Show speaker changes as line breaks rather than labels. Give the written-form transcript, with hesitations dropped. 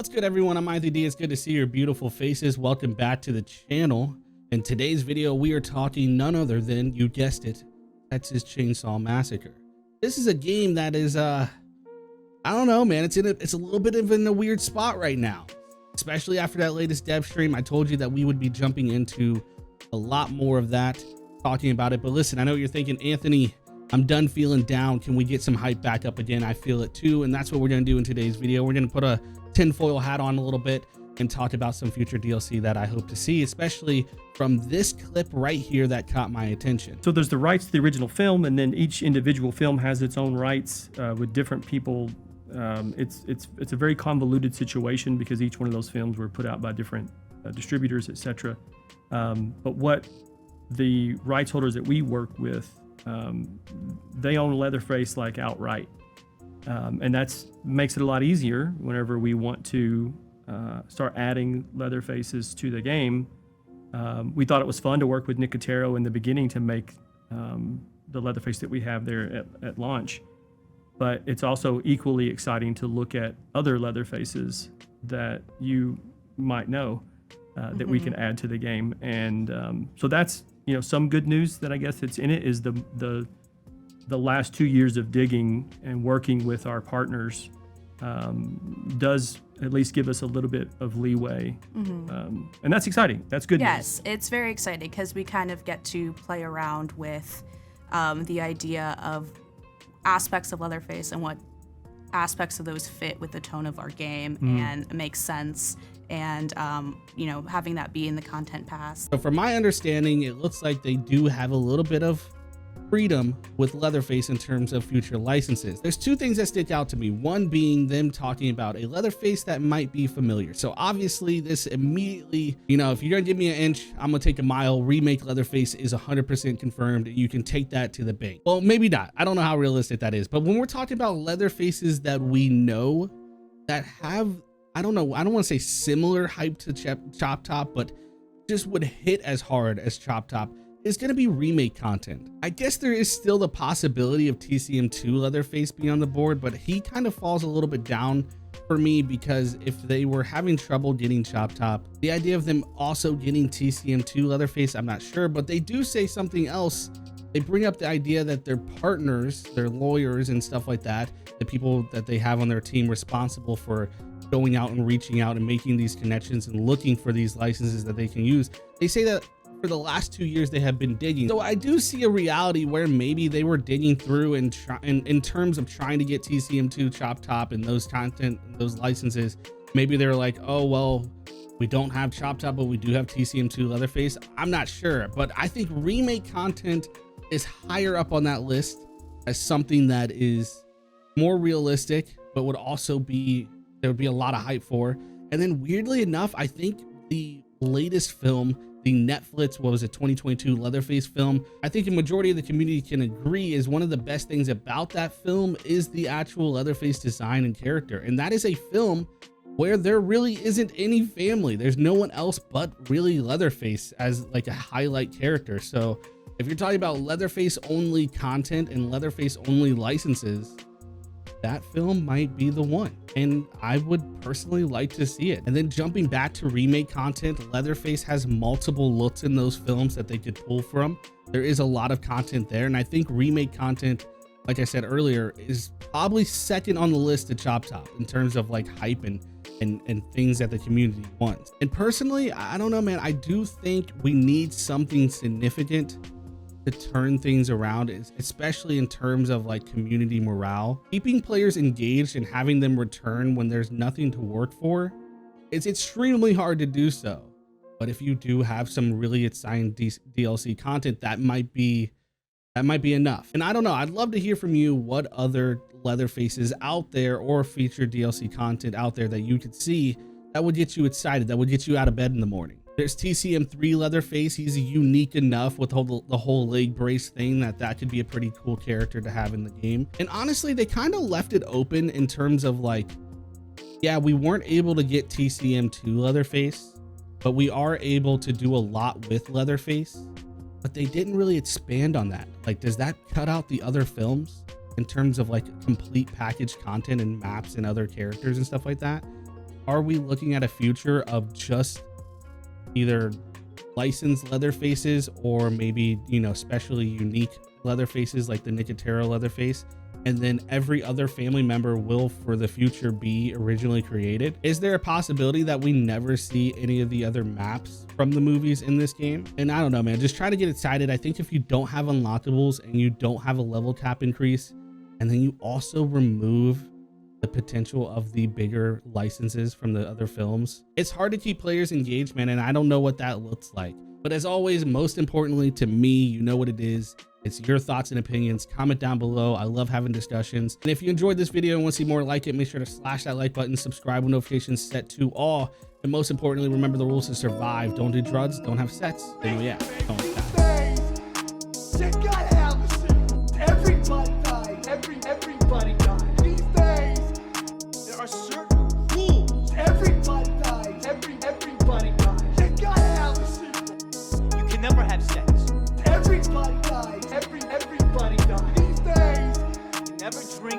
What's good, everyone? I'm IAnthonyD. It's good to see your beautiful faces. Welcome back to the channel. In today's video, we are talking none other than, you guessed it, Texas Chain Saw Massacre. This is a game that is, I don't know, man. It's a little bit of in a weird spot right now, especially after that latest dev stream. I told you that we would be jumping into a lot more of that, talking about it. But listen, I know what you're thinking, Anthony, I'm done feeling down. Can we get some hype back up again? I feel it too. And that's what we're going to do in today's video. We're going to put a tinfoil hat on a little bit and talk about some future DLC that I hope to see, especially from this clip right here that caught my attention.
So there's the rights to the original film, and then each individual film has its own rights with different people. It's a very convoluted situation because each one of those films were put out by different distributors, etc. But what the rights holders that we work with, they own Leatherface like outright, and that's makes it a lot easier whenever we want to start adding Leatherfaces to the game. We thought it was fun to work with Nicotero in the beginning to make the Leatherface that we have there at launch, but it's also equally exciting to look at other Leatherfaces that you might know that we can add to the game. And so that's, you know, some good news that I guess it's in it is the last 2 years of digging and working with our partners does at least give us a little bit of leeway. And that's exciting. That's good news.
Yes, it's very exciting because we kind of get to play around with the idea of aspects of Leatherface and what aspects of those fit with the tone of our game and make sense. And, you know, having that be in the content pass.
So from my understanding, it looks like they do have a little bit of freedom with Leatherface in terms of future licenses. There's two things that stick out to me. One being them talking about a Leatherface that might be familiar. So obviously this immediately, you know, if you're gonna give me an inch, I'm gonna take a mile. Remake Leatherface is 100% confirmed. You can take that to the bank. Well, maybe not. I don't know how realistic that is. But when we're talking about Leatherfaces that we know that have, I don't know, I don't want to say similar hype to Chop Top, but just would hit as hard as Chop Top, is going to be remake content. I guess there is still the possibility of TCM2 Leatherface being on the board, but he kind of falls a little bit down for me because if they were having trouble getting Chop Top, the idea of them also getting TCM2 Leatherface, I'm not sure, but they do say something else. They bring up the idea that their partners, their lawyers and stuff like that, the people that they have on their team responsible for going out and reaching out and making these connections and looking for these licenses that they can use. They say that for the last 2 years they have been digging. So I do see a reality where maybe they were digging through and in terms of trying to get TCM2 Chop Top and those content, those licenses. Maybe they're like, oh, well, we don't have Chop Top, but we do have TCM2 Leatherface. I'm not sure, but I think remake content is higher up on that list as something that is more realistic, but would also be, there would be a lot of hype for. And then weirdly enough, I think the latest film, the Netflix, what was it, 2022 Leatherface film, I think a majority of the community can agree is one of the best things about that film is the actual Leatherface design and character. And that is a film where there really isn't any family. There's no one else but really Leatherface as like a highlight character. So if you're talking about Leatherface only content and Leatherface only licenses, that film might be the one, and I would personally like to see it. And then jumping back to remake content, Leatherface has multiple looks in those films that they could pull from. There is a lot of content there, and I think remake content, like I said earlier, is probably second on the list to Chop Top in terms of like hype and things that the community wants. And personally, I don't know, man, I do think we need something significant to turn things around, especially in terms of like community morale. Keeping players engaged and having them return when there's nothing to work for, it's extremely hard to do so. But if you do have some really exciting DLC content, that might be enough. And I don't know, I'd love to hear from you what other Leatherfaces out there or featured DLC content out there that you could see that would get you excited, that would get you out of bed in the morning. There's TCM3 Leatherface. He's unique enough with the whole leg brace thing that could be a pretty cool character to have in the game. And honestly, they kind of left it open in terms of like, yeah, we weren't able to get TCM2 Leatherface, but we are able to do a lot with Leatherface. But they didn't really expand on that. Like, does that cut out the other films in terms of like complete package content and maps and other characters and stuff like that? are we looking at a future of just either licensed Leatherfaces or maybe, you know, specially unique Leatherfaces like the Nicotero Leatherface, and then every other family member will for the future be originally created? Is there a possibility that we never see any of the other maps from the movies in this game? And I don't know, man, just try to get excited. I think if you don't have unlockables and you don't have a level cap increase, and then you also remove the potential of the bigger licenses from the other films, it's hard to keep players engaged, man, and I don't know what that looks like. But as always, most importantly to me, you know what it is. It's your thoughts and opinions. Comment down below. I love having discussions. And if you enjoyed this video and want to see more like it, make sure to slash that like button, subscribe with notifications set to all. And most importantly, remember the rules to survive. Don't do drugs, don't have sex, and yeah, don't die.
You gotta have a secret. Everybody dies. Everybody dies. These days, there are certain rules. Everybody dies. Everybody dies. You gotta have a secret.
You can never have sex.
Everybody dies. Everybody dies. These days,
You never drink